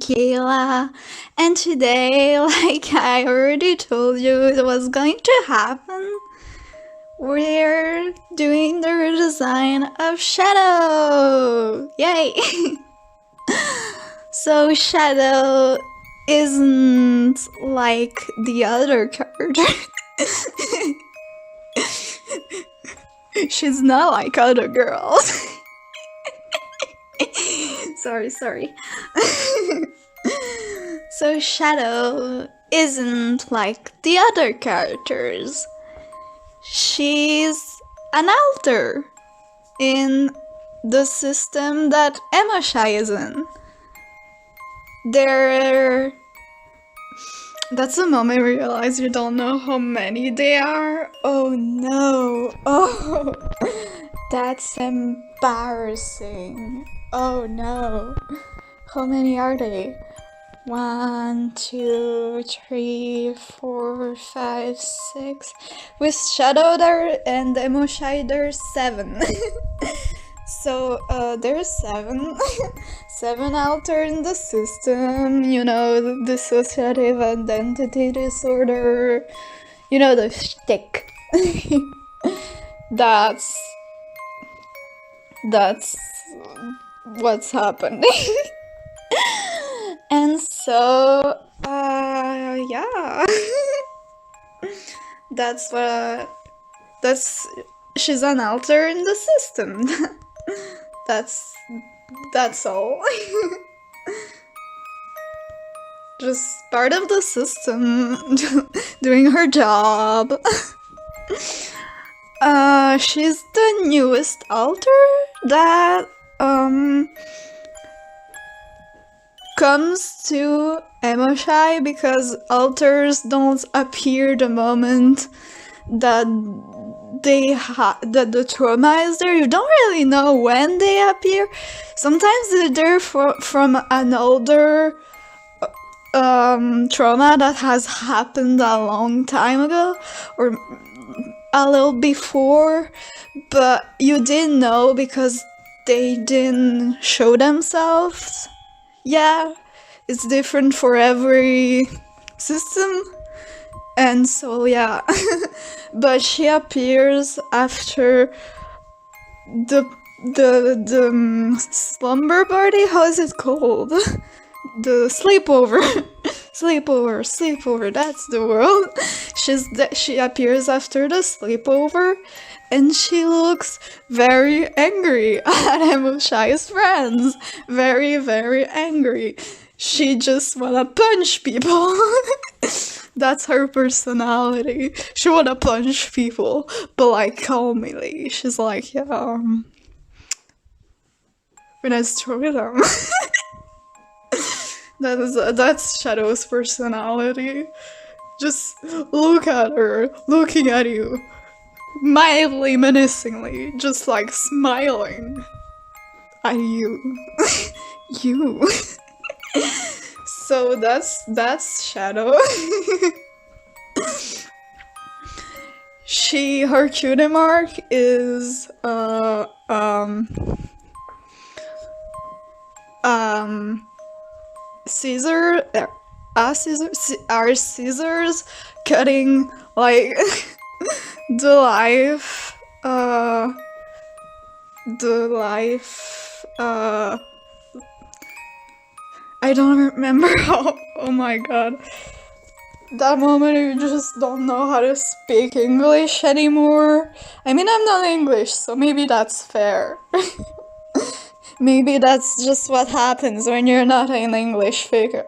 Kayla, and today, like I already told you it was going to happen, we're doing the redesign of Shadow! Yay! So Shadow isn't like the other character. She's not like other girls. Sorry. So Shadow isn't like the other characters. She's an alter in the system that MLP is in. That's the moment you realize you don't know how many they are. Oh no. Oh, that's embarrassing. Oh no. How many are they? 1, 2, 3, 4, 5, 6. With Shadow there and MLP there's 7. So there's 7. 7 alter in the system, you know, the dissociative identity disorder, you know, the shtick. That's what's happening. And so, yeah. She's an alter in the system. That's all. Just part of the system, doing her job. She's the newest alter that comes to MLP because alters don't appear the moment that the trauma is there. You don't really know when they appear. Sometimes they're from an older trauma that has happened a long time ago or a little before, but you didn't know because they didn't show themselves. Yeah, it's different for every system. And so yeah, but she appears after the slumber party. How is it called? The sleepover. sleepover. That's the word. She appears after the sleepover, and she looks very angry at MLP's friends. Very, very angry. She just wanna punch people. That's her personality. She wanna punch people, but like calmly. She's like, yeah, we're gonna destroy them. That's Shadow's personality. Just look at her, looking at you, mildly menacingly, just like smiling at you. You. So that's Shadow. Her cutie mark is scissors cutting like the life I don't remember how. Oh my god. That moment you just don't know how to speak English anymore. I mean, I'm not English, so maybe that's fair. Maybe that's just what happens when you're not an English figure.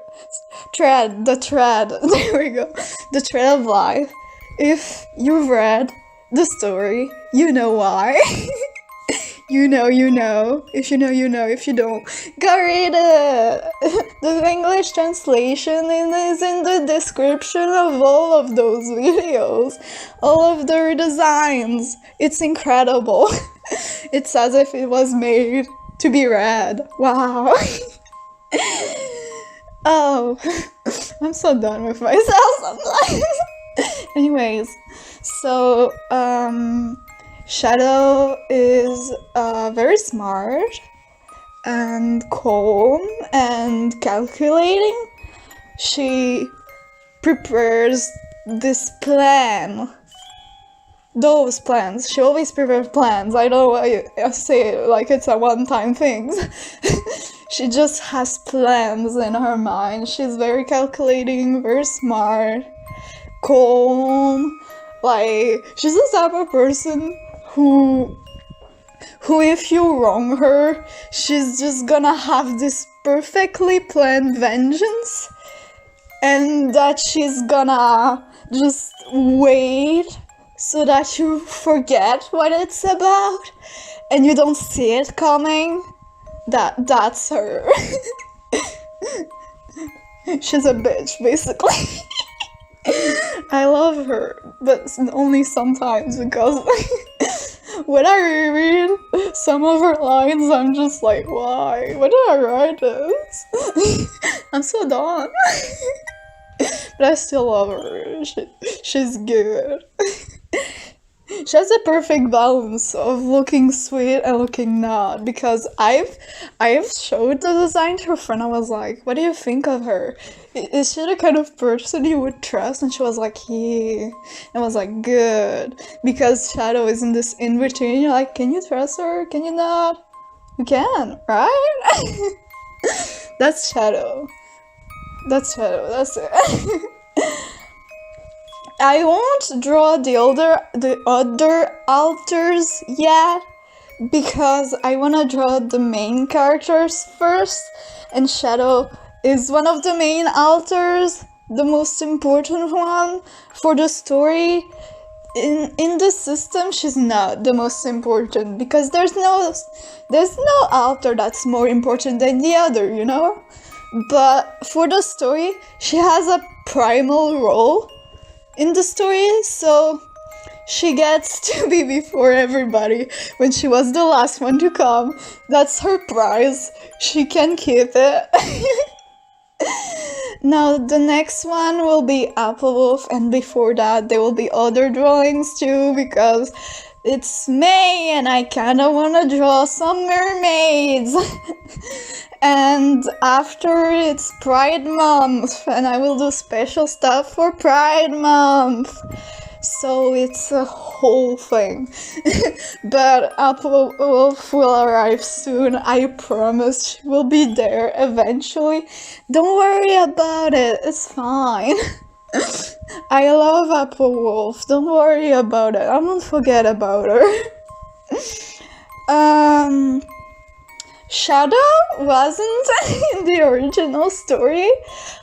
The thread. There we go. The thread of life. If you've read the story, you know why. You know. If you know, you know. If you don't, go read it. The English translation is in the description of all of those videos. All of the redesigns. It's incredible. It's as if it was made to be read. Wow. Oh, I'm so done with myself sometimes. Anyways, so, Shadow is very smart, and calm and calculating, she prepares this plan. Those plans. She always prepares plans. I don't know why I say it like it's a one-time thing. She just has plans in her mind. She's very calculating, very smart, calm. Like, she's the type of person who if you wrong her, she's just gonna have this perfectly planned vengeance, and that she's gonna just wait so that you forget what it's about and you don't see it coming. That's her. She's a bitch, basically. I love her, but only sometimes, because when I reread some of her lines, I'm just like, why? Why did I write this? I'm so dumb. But I still love her. She's good. She has a perfect balance of looking sweet and looking not, because I've showed the design to a friend. I was like, what do you think of her? Is she the kind of person you would trust? And she was like, yeah. And I was like, good. Because Shadow is in this in-between. You're like, can you trust her? Can you not? You can, right? That's Shadow. That's it. I won't draw the other alters yet, because I wanna draw the main characters first, and Shadow is one of the main alters, the most important one for the story. In the system, she's not the most important, because there's no alter that's more important than the other, you know? But for the story, she has a primal role in the story, so she gets to be before everybody when she was the last one to come. That's her prize. She can keep it. Now the next one will be Apple Wolf, and before that there will be other drawings too, because it's May and I kinda wanna draw some mermaids. And after it's Pride Month, and I will do special stuff for Pride Month. So it's a whole thing. But Apple Wolf will arrive soon, I promise. She will be there eventually. Don't worry about it, it's fine. I love Apple Wolf, don't worry about it. I won't forget about her. Shadow wasn't in the original story.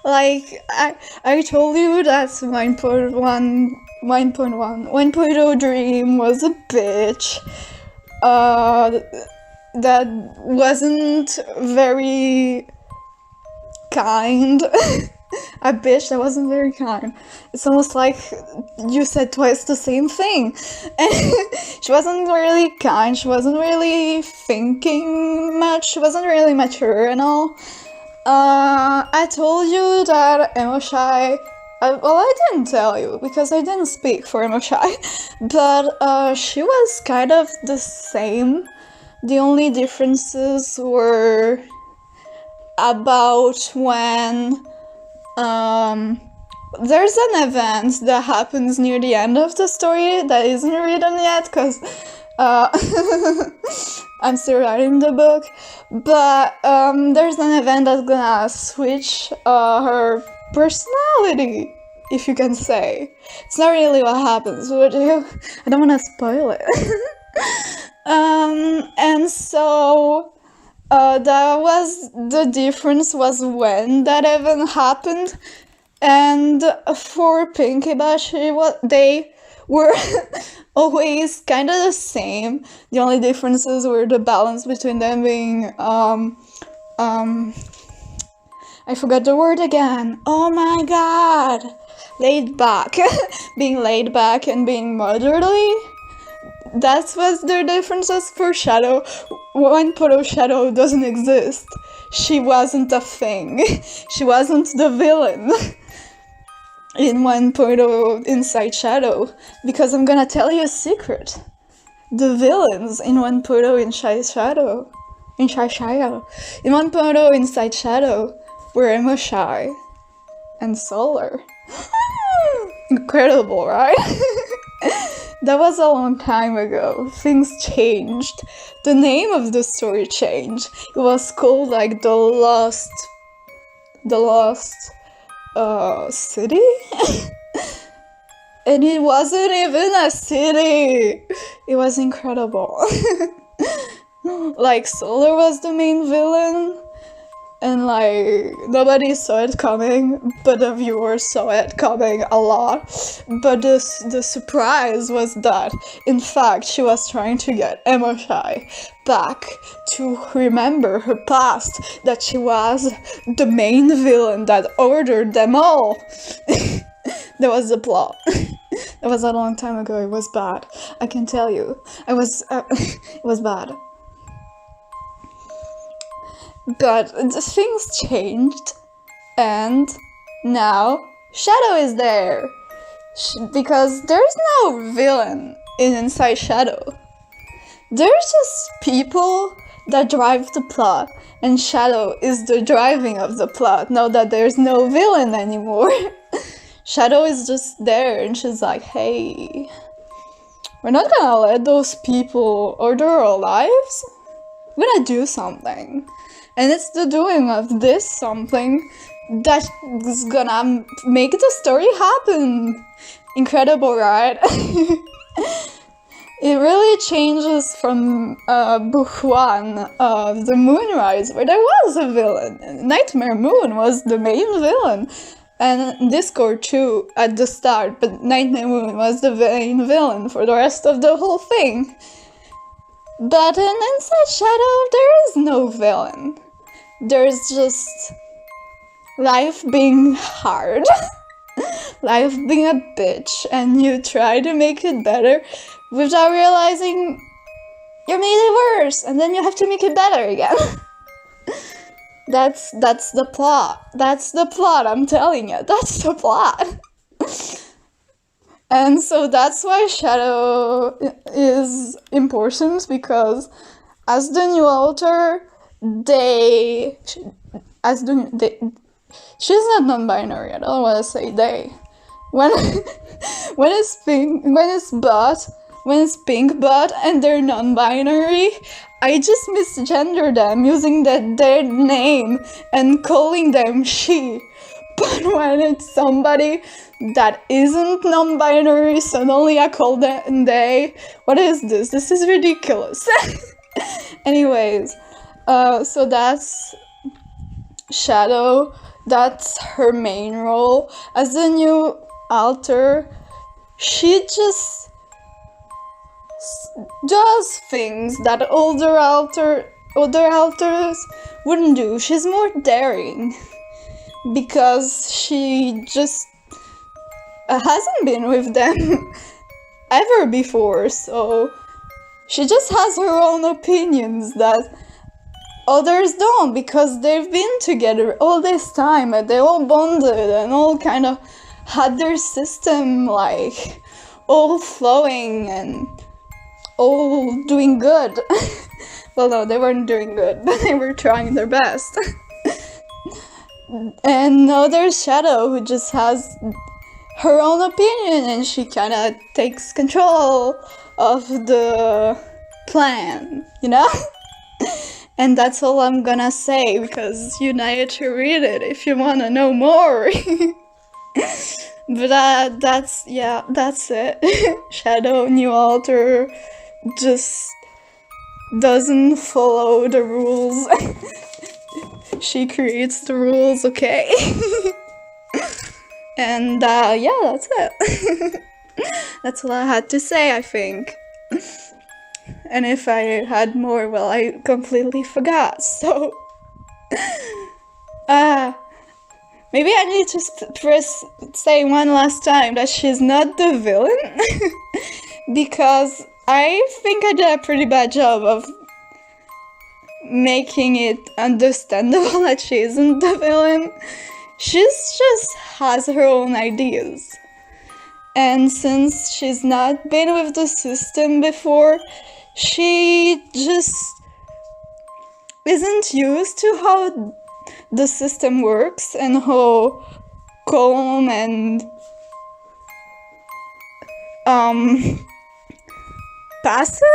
Like, I told you that 1.1 Dream was a bitch. That wasn't very kind. A bitch that wasn't very kind. It's almost like you said twice the same thing. And she wasn't really kind, she wasn't really thinking much, she wasn't really mature and all. I told you that Emoshy, well, I didn't tell you because I didn't speak for Emoshy, but she was kind of the same. The only differences were about when there's an event that happens near the end of the story that isn't written yet, because I'm still writing the book, but there's an event that's gonna switch her personality, if you can say. It's not really what happens, would you? I don't want to spoil it. And so that was the difference, was when that event happened. And for Pinky Bash, they were always kind of the same. The only differences were the balance between them being I forgot the word again. Oh my god! Laid back. Being laid back and being motherly. That was their differences. For Shadow, when Photo Shadow doesn't exist, she wasn't a thing. She wasn't the villain in 1.0 Inside Shadow, because I'm gonna tell you a secret. The villains in 1.0 Inside Shadow Inside Shadow. In 1.0 Inside Shadow, we're Emma Shy and Solar. Incredible, right? That was a long time ago. Things changed. The name of the story changed. It was called like the Lost City? And it wasn't even a city. It was incredible. Like Solar was the main villain, and like nobody saw it coming, but the viewers saw it coming a lot. But the surprise was that in fact she was trying to get Emma Shy back to remember her past, that she was the main villain that ordered them all. That was the plot. That was a long time ago. It was bad, I can tell you. It was bad. But things changed, and now Shadow is there. Because there's no villain in Inside Shadow. There's just people that drive the plot, and Shadow is the driving of the plot, now that there's no villain anymore. Shadow is just there, and she's like, hey, we're not gonna let those people order our lives. We're gonna do something. And it's the doing of this something that is gonna make the story happen. Incredible, right? It really changes from book 1 of The Moonrise, where there was a villain. Nightmare Moon was the main villain. And Discord too at the start, but Nightmare Moon was the main villain for the rest of the whole thing. But in Inside Shadow, there is no villain. There's just life being hard. Life being a bitch, and you try to make it better without realizing you made it worse, and then you have to make it better again. That's the plot. That's the plot, I'm telling you. That's the plot. And so that's why Shadow is important, because as the new author, she's not non-binary, I don't want to say they. When it's pink bot and they're non-binary, I just misgender them using their name and calling them she. But when it's somebody that isn't non-binary, suddenly I call them they. What is this? This is ridiculous. Anyways, so that's Shadow. That's her main role. As the new author, she just does things that other authors wouldn't do. She's more daring, because she just hasn't been with them ever before, so she just has her own opinions that others don't, because they've been together all this time and they all bonded and all kind of had their system like all flowing and all doing good. Well, no, they weren't doing good, but they were trying their best. And now there's Shadow, who just has her own opinion, and she kind of takes control of the plan, you know? And that's all I'm gonna say, because you need to read it if you want to know more. But that's it. Shadow, new author, just doesn't follow the rules. She creates the rules, okay? And yeah, that's it. That's all I had to say, I think. And if I had more, well, I completely forgot, so... maybe I need to say one last time that she's not the villain. Because I think I did a pretty bad job of making it understandable that she isn't the villain. She just has her own ideas. And since she's not been with the system before, she just isn't used to how the system works and how calm and passive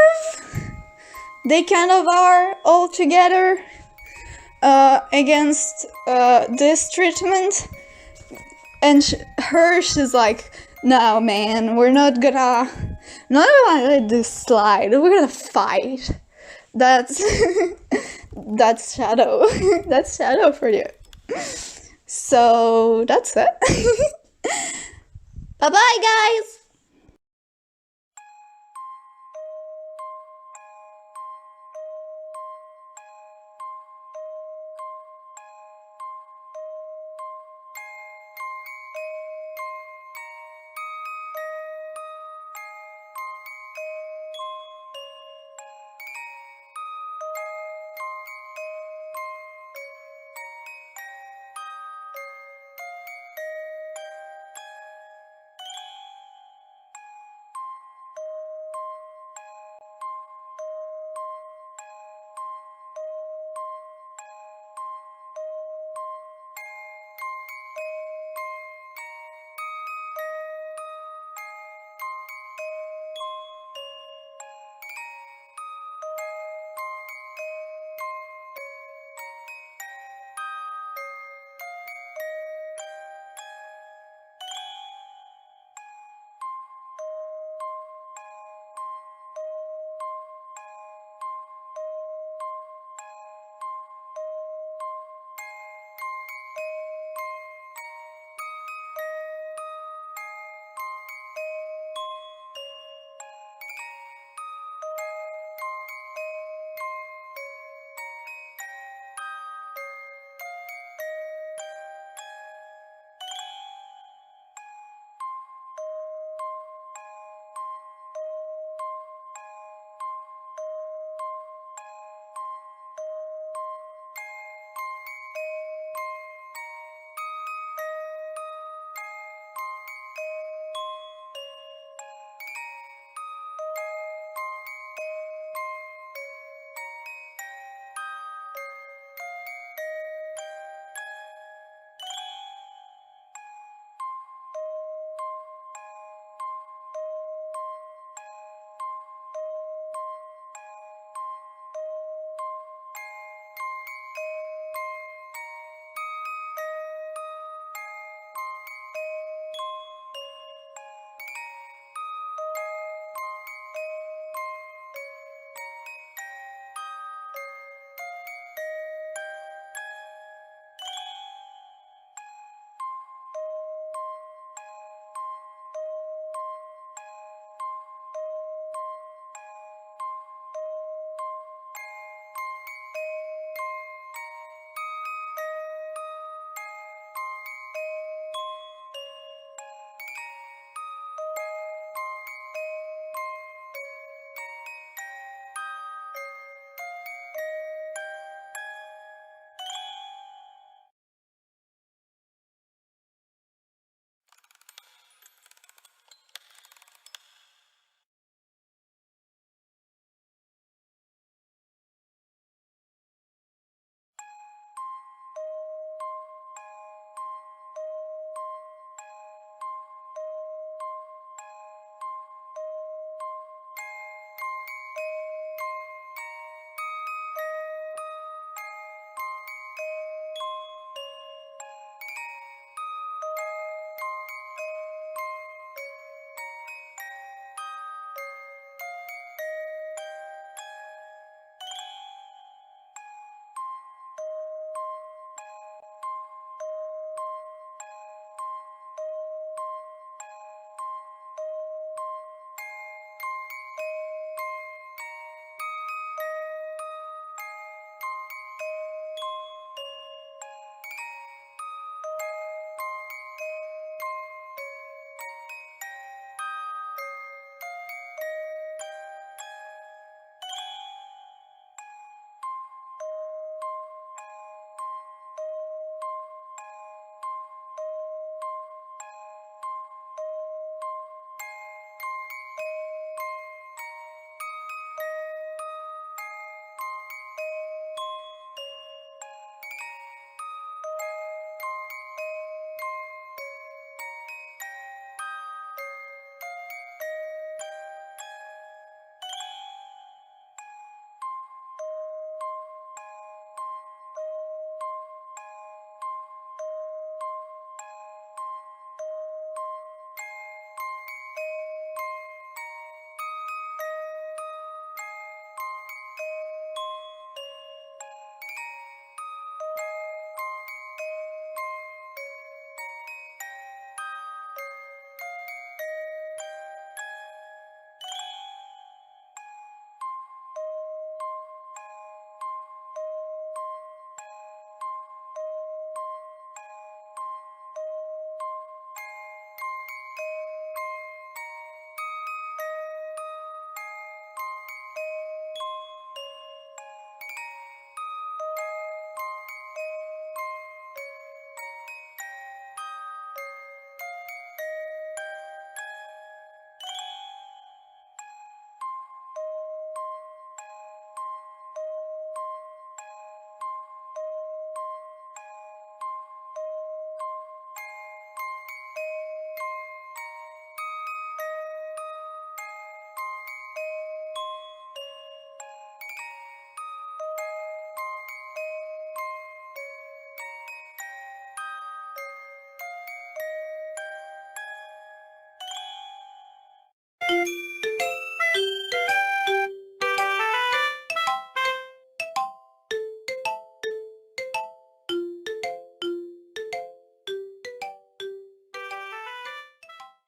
they kind of are all together against this treatment. And she's like, no man, we're not gonna let this slide, we're gonna fight. That's that's Shadow. That's Shadow for you. So that's it. Bye bye guys.